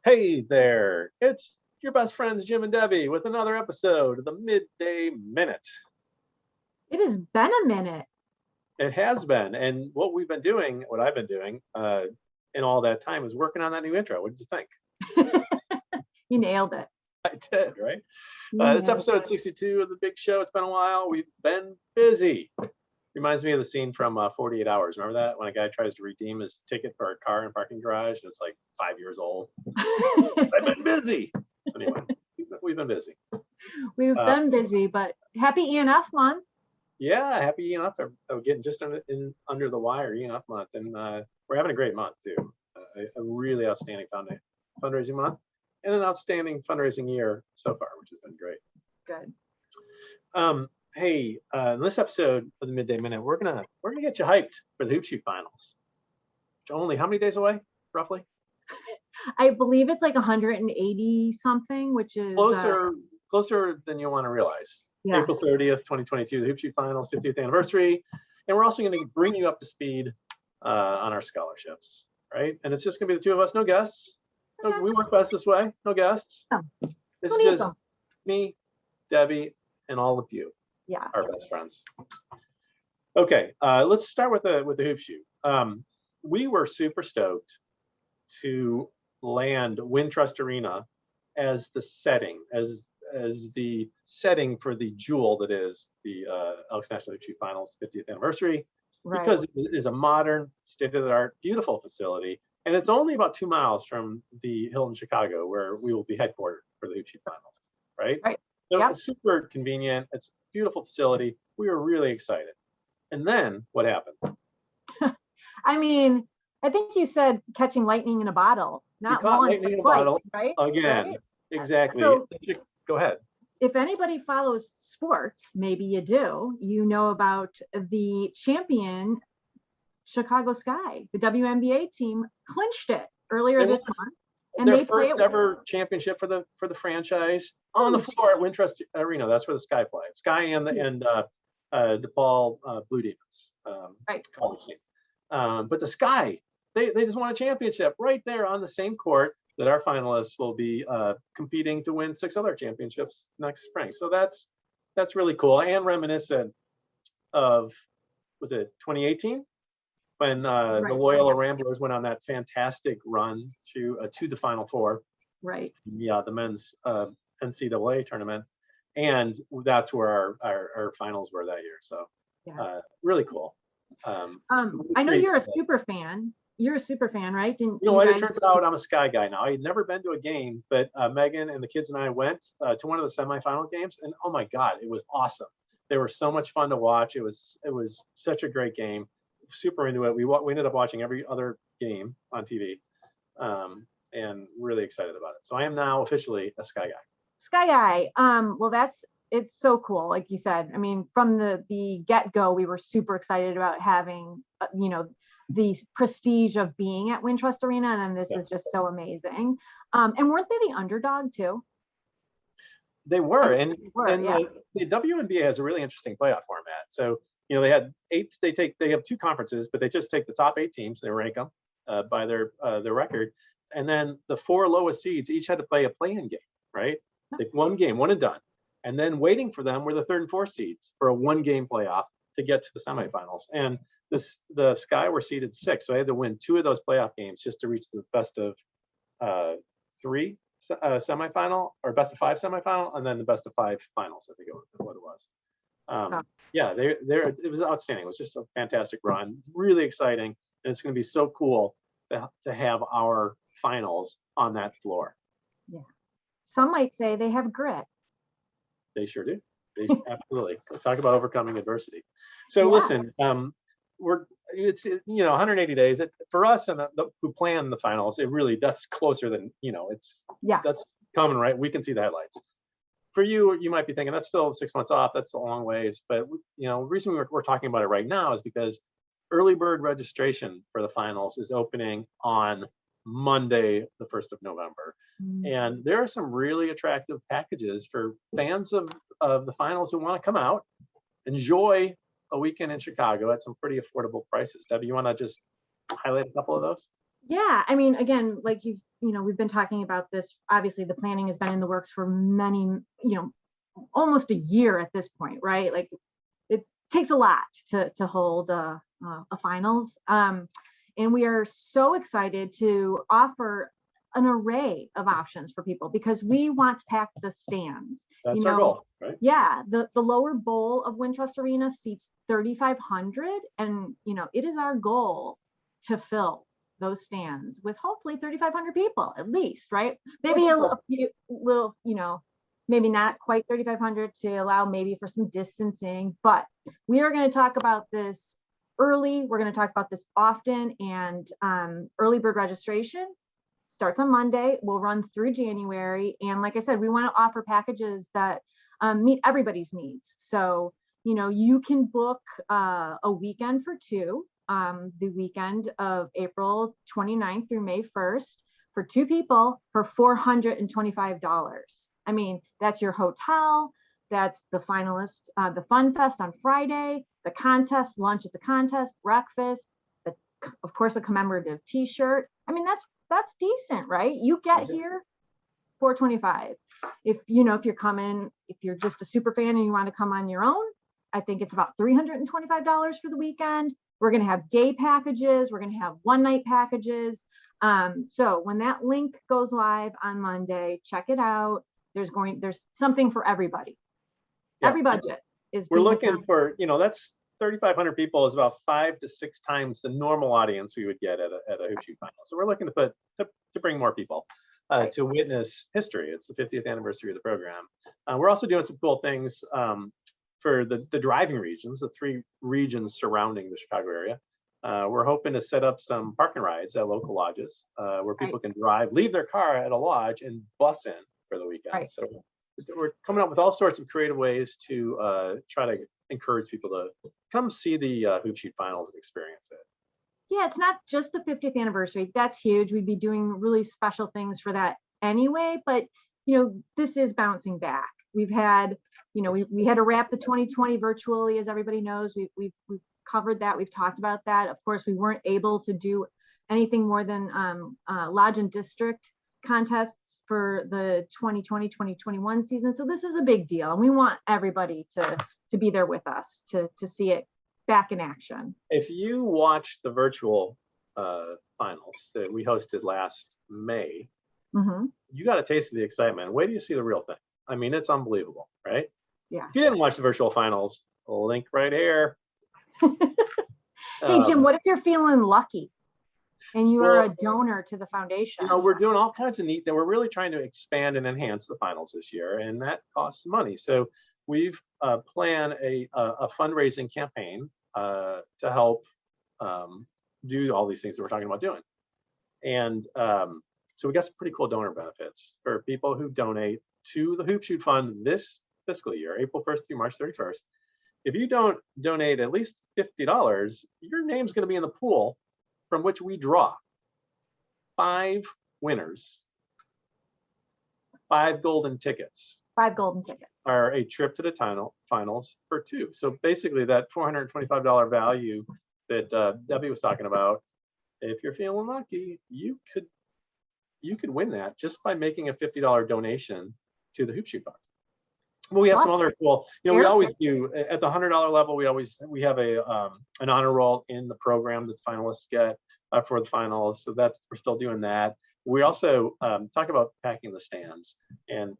Hey there, it's your best friends Jim and Debbie with another episode of the Midday Minute. It has been a minute. It has been, and what we've been doing, what I've been doing in all that time is working on that new intro. What did you think? You nailed it. I did, right? It's You nailed episode it. 62 of the big show. It's been a while. We've been busy. Reminds me of the scene from 48 Hours. Remember that? When a guy tries to redeem his ticket for a car in a parking garage, and it's like 5 years old. I've been busy. Anyway, we've been busy. We've been busy, but happy ENF month. Yeah, happy ENF. I'm getting just under the wire ENF month, and we're having a great month too. A really outstanding fundraising month, and an outstanding fundraising year so far, which has been great. Good. Hey, in this episode of the Midday Minute, we're gonna get you hyped for the Hoop Shoot Finals. Only how many days away, roughly? I believe it's like 180 something, which is closer than you want to realize. Yes. April 30th, 2022, the Hoop Shoot Finals, 50th anniversary, and we're also going to bring you up to speed on our scholarships, right? And it's just going to be the two of us, no guests. We work best this way, no guests. No. It's just me, Debbie, and all of you. Yeah, our best friends. Okay, let's start with the Hoop Shoot. We were super stoked to land Wintrust Arena as the setting, as the setting for the jewel that is the Elks National Hoop Shoot Finals 50th anniversary, right. Because it is a modern, state-of-the-art, beautiful facility, and it's only about 2 miles from the Hilton Chicago, where we will be headquartered for the Hoop Shoot Finals, right? Right. So Yep. It's super convenient. It's a beautiful facility. We were really excited. And then what happened? I mean, I think you said catching lightning in a bottle, not once, but twice, right? Again, right? Exactly. So, go ahead. If anybody follows sports, maybe you do, you know about the champion Chicago Sky. The WNBA team clinched it earlier this month. And their first ever championship for the franchise on the floor at Wintrust Arena. That's where the Sky play. Sky and DePaul Blue Demons. Right. College team. But the Sky, they just won a championship right there on the same court that our finalists will be competing to win 6 other championships next spring. So that's really cool and reminiscent of, was it 2018? When the Loyola Ramblers went on that fantastic run to the Final Four, right? Yeah, the men's NCAA tournament, and that's where our finals were that year. So, really cool. I know you're a super fan. You're a super fan, right? You know what? It turns out I'm a Sky guy now. I had never been to a game, but Megan and the kids and I went to one of the semifinal games, and oh my God, it was awesome. They were so much fun to watch. It was such a great game. Super into it. We ended up watching every other game on TV, and really excited about it. So I am now officially a Sky guy. Sky guy. Well, it's so cool. Like you said, I mean, from the get-go, we were super excited about having, the prestige of being at Wintrust Arena, and then this is just so amazing. And weren't they the underdog too? They were, and the WNBA has a really interesting playoff format. So they had 8. They have 2 conferences, but they just take the top 8 teams. They rank them by their record, and then the 4 lowest seeds each had to play a play-in game, right? Like one game, one and done, and then waiting for them were the 3rd and 4th seeds for a 1-game playoff to get to the semifinals. And the Sky were seeded 6, so I had to win 2 of those playoff games just to reach the best of 3 semifinal, or best of 5 semifinal, and then the best of 5 finals. I think what it was. It was outstanding. It was just a fantastic run, really exciting, and it's going to be so cool to have our finals on that floor. Yeah, some might say they have grit. They sure do. They absolutely talk about overcoming adversity. So listen, it's 180 days for us and who plan the finals. That's closer than that's coming, right? We can see the headlights. For you, you might be thinking that's still 6 months off. That's a long ways. But the reason we're talking about it right now is because early bird registration for the finals is opening on Monday, the 1st of November. And there are some really attractive packages for fans of the finals who want to come out, enjoy a weekend in Chicago at some pretty affordable prices. Debbie, you want to just highlight a couple of those? Yeah, I mean, again, like we've been talking about this. Obviously, the planning has been in the works for many, almost a year at this point, right? Like it takes a lot to hold a finals, and we are so excited to offer an array of options for people because we want to pack the stands. That's our goal, right? Yeah, the lower bowl of Wintrust Arena seats 3,500, and it is our goal to fill those stands with hopefully 3,500 people at least, right? Maybe a few little, maybe not quite 3,500 to allow maybe for some distancing, but we are going to talk about this early. We're going to talk about this often, and early bird registration starts on Monday. We'll run through January. And like I said, we want to offer packages that meet everybody's needs. So, you can book a weekend for two, the weekend of April 29th through May 1st for two people for $425. I mean, that's your hotel, that's the finalist, the fun fest on Friday, the contest, lunch at the contest, breakfast, of course, a commemorative t-shirt. I mean, that's decent, right? You get here $425. If you're coming, if you're just a super fan and you want to come on your own, I think it's about $325 for the weekend. We're going to have day packages. We're going to have one night packages. So when that link goes live on Monday, check it out. There's something for everybody. Yeah. Every budget is. We're looking for, that's 3,500 people is about 5 to 6 times the normal audience we would get at a hoop shoot final. So we're looking to bring more people to witness history. It's the 50th anniversary of the program. We're also doing some cool things for the driving regions, the 3 regions surrounding the Chicago area. We're hoping to set up some park and rides at local lodges where people can leave their car at a lodge and bus in for the weekend. Right. So we're coming up with all sorts of creative ways to try to encourage people to come see the hoop shoot finals and experience it. Yeah, it's not just the 50th anniversary. That's huge. We'd be doing really special things for that anyway, but this is bouncing back. We've had, we had to wrap the 2020 virtually, as everybody knows. We've covered that. We've talked about that. Of course, we weren't able to do anything more than lodge and district contests for the 2020-2021 season. So this is a big deal, and we want everybody to be there with us to see it back in action. If you watched the virtual finals that we hosted last May, you got a taste of the excitement. Wait till you see the real thing. I mean, it's unbelievable, right? Yeah. If you didn't watch the virtual finals, link right here. Hey, Jim, what if you're feeling lucky and you are a donor to the foundation? We're doing all kinds of neat that we're really trying to expand and enhance the finals this year, and that costs money. So we've planned a fundraising campaign to help do all these things that we're talking about doing. And so we got some pretty cool donor benefits for people who donate to the Hoop Shoot Fund this fiscal year, April 1st through March 31st. If you don't donate at least $50, your name's going to be in the pool from which we draw 5 winners. 5 golden tickets. 5 golden tickets are a trip to the finals for 2. So basically that $425 value that Debbie was talking about, if you're feeling lucky, you could win that just by making a $50 donation to the Hoop Shoot Fund. Well, we have some other cool, we always do at the $100 level. We have an honor roll in the program that the finalists get for the finals. So we're still doing that. We also talk about packing the stands, and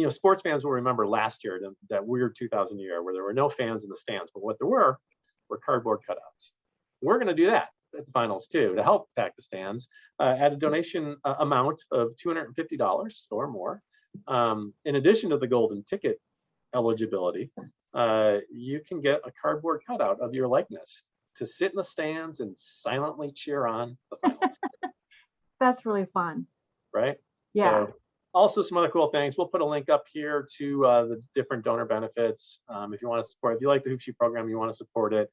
sports fans will remember last year that weird 2000 year where there were no fans in the stands, but what there were cardboard cutouts. We're going to do that at the finals too to help pack the stands at a donation amount of $250 or more. In addition to the golden ticket eligibility, you can get a cardboard cutout of your likeness to sit in the stands and silently cheer on the finals. That's really fun. Right? Yeah. So, also some other cool things. We'll put a link up here to the different donor benefits. If you want to support, if you like the Hoop Shoot program, you want to support it,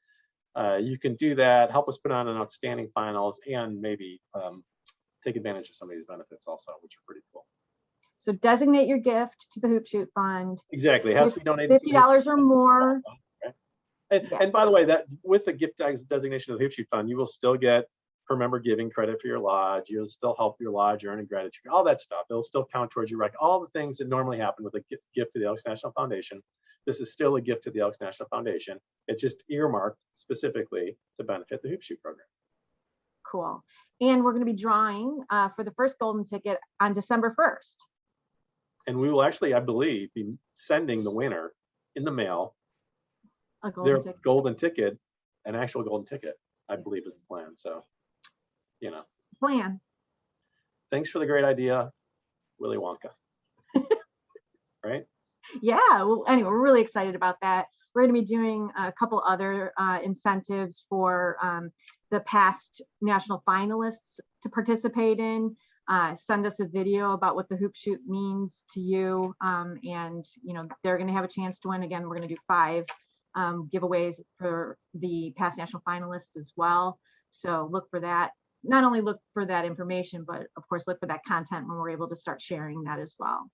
you can do that. Help us put on an outstanding finals and maybe take advantage of some of these benefits also, which are pretty cool. So designate your gift to the Hoop Shoot Fund. Exactly. It has to be donated $50 or more. Right? And by the way, that with the gift designation of the Hoop Shoot Fund, you will still get per-member giving credit for your lodge. You'll still help your lodge earn a gratitude, all that stuff. It'll still count towards your rec. All the things that normally happen with a gift to the Elks National Foundation. This is still a gift to the Elks National Foundation. It's just earmarked specifically to benefit the Hoop Shoot program. Cool. And we're going to be drawing for the first golden ticket on December 1st. And we will actually, I believe, be sending the winner in the mail their golden ticket, an actual golden ticket, I believe is the plan. So, you know. Plan. Thanks for the great idea, Willy Wonka. Right? Yeah. Well, anyway, we're really excited about that. We're going to be doing a couple other incentives for the past national finalists to participate in. Send us a video about what the Hoop Shoot means to you. And, you know, they're going to have a chance to win. Again, we're going to do 5 giveaways for the past national finalists as well. So look for that. Not only look for that information, but of course, look for that content when we're able to start sharing that as well.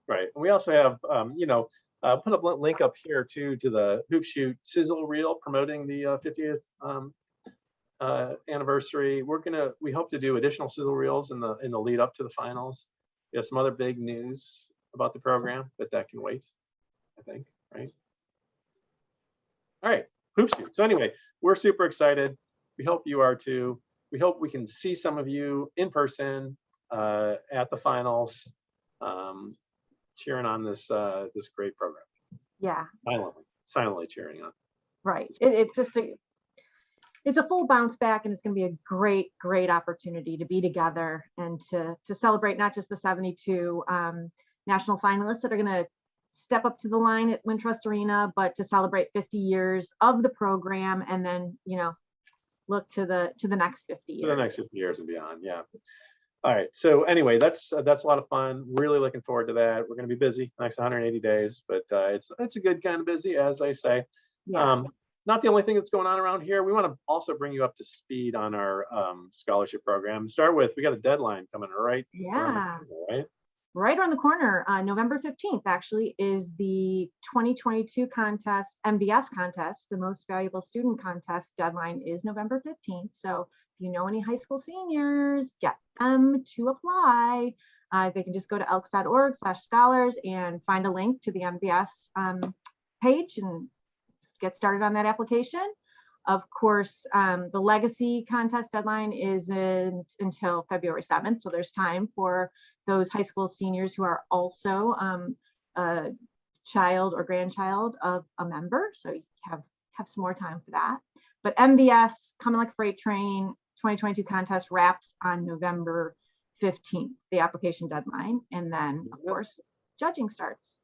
Right. And we also have, you know, put a link up here too to the Hoop Shoot sizzle reel promoting the 50th anniversary. We hope to do additional sizzle reels in the lead up to the finals. We have some other big news about the program, but that can wait, I think, right? All right, Hoop Shoot. So anyway, we're super excited. We hope you are too. We hope we can see some of you in person at the finals, cheering on this this great program. Yeah. Silently cheering on. Right. It's a full bounce back, and it's going to be a great opportunity to be together and to celebrate not just the 72 national finalists that are going to step up to the line at Wintrust Arena, but to celebrate 50 years of the program, and then, you know, look to the next 50 years. To the next 50 years and beyond. Yeah. All right. So anyway, that's a lot of fun. Really looking forward to that. We're going to be busy next 180 days, but it's a good kind of busy, as I say. Yeah. Not the only thing that's going on around here. We want to also bring you up to speed on our scholarship program. Start with, we got a deadline coming right. Yeah. Right around the corner. November 15th actually is the 2022 contest, MVS contest, the most valuable student contest. Deadline is November 15th. So if you know any high school seniors, get them to apply. They can just go to elks.org/scholars and find a link to the MVS page and get started on that application. Of course, the legacy contest deadline isn't until February 7th. So there's time for those high school seniors who are also a child or grandchild of a member. So you have some more time for that. But MVS, coming like a freight train, 2022 contest wraps on November 15th, the application deadline. And then, of course, judging starts.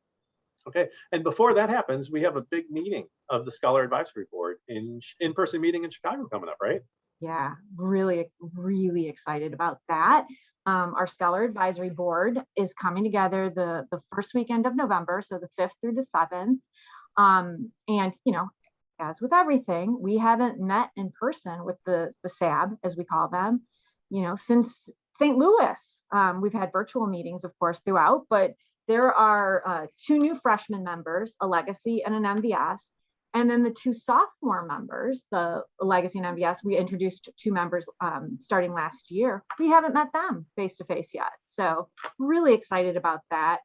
Okay, and before that happens, we have a big meeting of the Scholar Advisory Board, in-person meeting in Chicago coming up, right? Yeah, really excited about that. Our Scholar Advisory Board is coming together the first weekend of November, so the 5th through the 7th. And, you know, as with everything, we haven't met in person with the SAB, as we call them, you know, since St. Louis. We've had virtual meetings, of course, throughout, but there are 2 new freshman members, a legacy and an MVS. And then the 2 sophomore members, the legacy and MVS, we introduced 2 members starting last year. We haven't met them face to face yet. So really excited about that.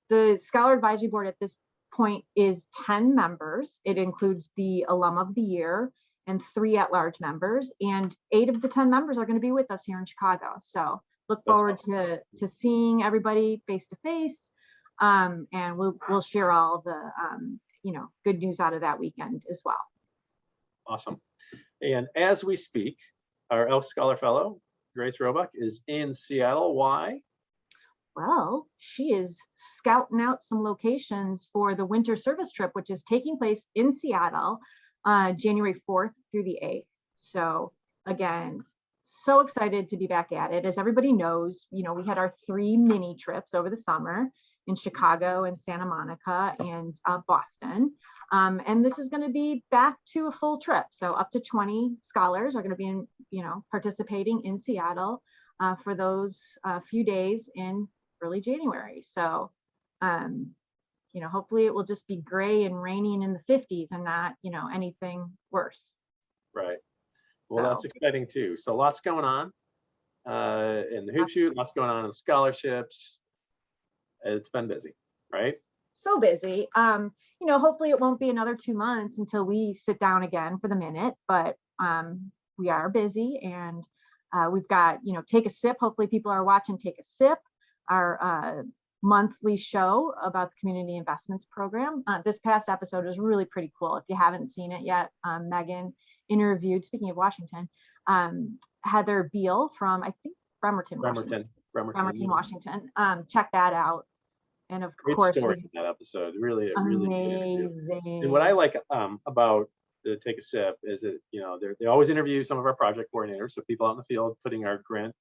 The Scholar Advisory Board at this point is 10 members. It includes the Alum of the Year and 3 at-large members. And 8 of the 10 members are going to be with us here in Chicago. So look forward to seeing everybody face to face. And we'll share all the you know, good news out of that weekend as well. Awesome. And as we speak, our Elks Scholar Fellow, Grace Roebuck, is in Seattle. Why? Well, she is scouting out some locations for the winter service trip, which is taking place in Seattle, January 4th through the 8th. So again, so excited to be back at it. As everybody knows, you know, we had our 3 mini trips over the summer in Chicago and Santa Monica and Boston. And this is going to be back to a full trip. So up to 20 scholars are going to be in, you know, participating in Seattle for those few days in early January. So, you know, hopefully it will just be gray and rainy and in the 50s and not, you know, anything worse. Right. Well, that's So exciting too. So lots going on in the hoop shoot, lots going on in scholarships. It's been busy, right? so busy. Hopefully it won't be another 2 months until we sit down again for the minute, but we are busy, and we've got, Take a Sip. Hopefully people are watching Take a Sip, our monthly show about the community investments program. This past episode was really pretty cool. If you haven't seen it yet, Megan interviewed, speaking of Washington, Heather Beal from, I think, Bremerton, Washington. Bremerton. Washington. Check that out. And of Great course, story in that episode. Really, a really good interview. amazing. And what I like about the Take a Sip is that, they always interview some of our project coordinators, so people out in the field putting our grant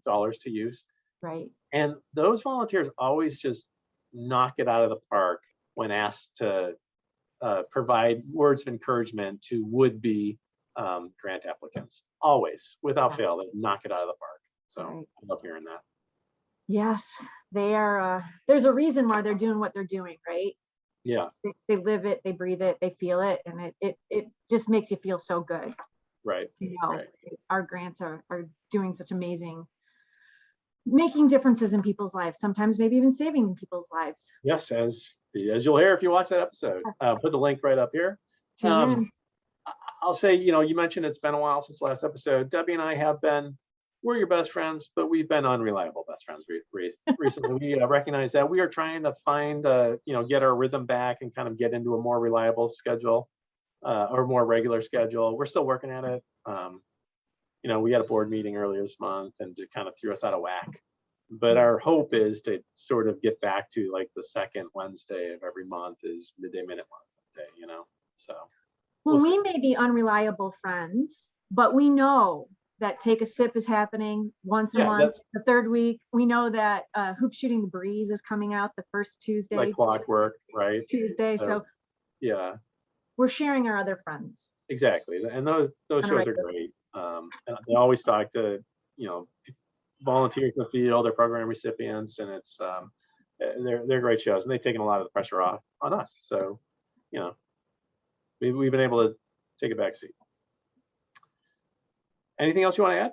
dollars to use. Right. And those volunteers always just knock it out of the park when asked to provide words of encouragement to would-be grant applicants. Always, without fail, they knock it out of the park. So Right. I love hearing that. Yes, they are. There's a reason why they're doing what they're doing, right? Yeah, They live it, they breathe it, they feel it, and it just makes you feel so good right. to know Right. our grants are doing such amazing, making differences in people's lives, sometimes maybe even saving people's lives. Yes, as you'll hear if you watch that episode. Yes. Put the link right up here. Tune in. I'll say, you mentioned it's been a while since the last episode. Debbie and I have been, we're your best friends, but we've been unreliable best friends recently. We recognize that we are trying to find, get our rhythm back and kind of get into a more reliable schedule or more regular schedule. We're still working at it. We had a board meeting earlier this month and it kind of threw us out of whack. But our hope is to sort of get back to like the second Wednesday of every month is Midday Minute Monday, so. Well, we may be unreliable friends, but we know that Take a Sip is happening once a month, the third week. We know that Hoop Shooting the Breeze is coming out the first Tuesday. Like clockwork, right? Tuesday. So yeah, we're sharing our other friends. Exactly, and those shows are great. And they always talk to volunteers in the field, their program recipients, and it's they're great shows, and they've taken a lot of the pressure off on us. So we've been able to take a back seat. Anything else you want to add?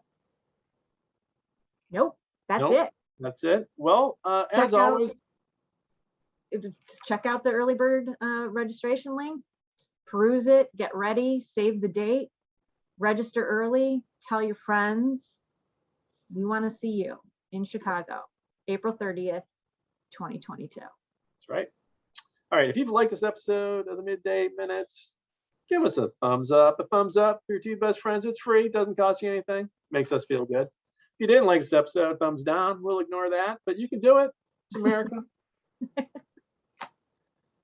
Nope, that's it. That's it. Well, as always, just check out the early bird registration link, peruse it, get ready, save the date, register early, tell your friends. We want to see you in Chicago, April 30th, 2022. That's right. All right, if you've liked this episode of the Midday Minutes, give us a thumbs up. A thumbs up for your two best friends. It's free, doesn't cost you anything, makes us feel good. If you didn't like this episode, thumbs down. We'll ignore that, but you can do it. It's America.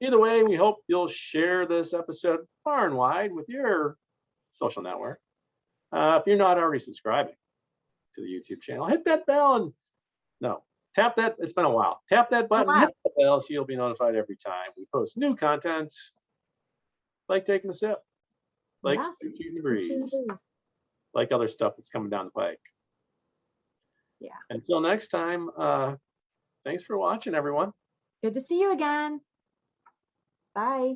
Either way, we hope you'll share this episode far and wide with your social network. If you're not already subscribing to the YouTube channel, hit that bell and tap that. It's been a while. Tap that button, hit the bell so you'll be notified every time we post new content, like Taking a Sip, like Shooting the Breeze, like other stuff that's coming down the pike. Yeah. Until next time, thanks for watching, everyone. Good to see you again. Bye.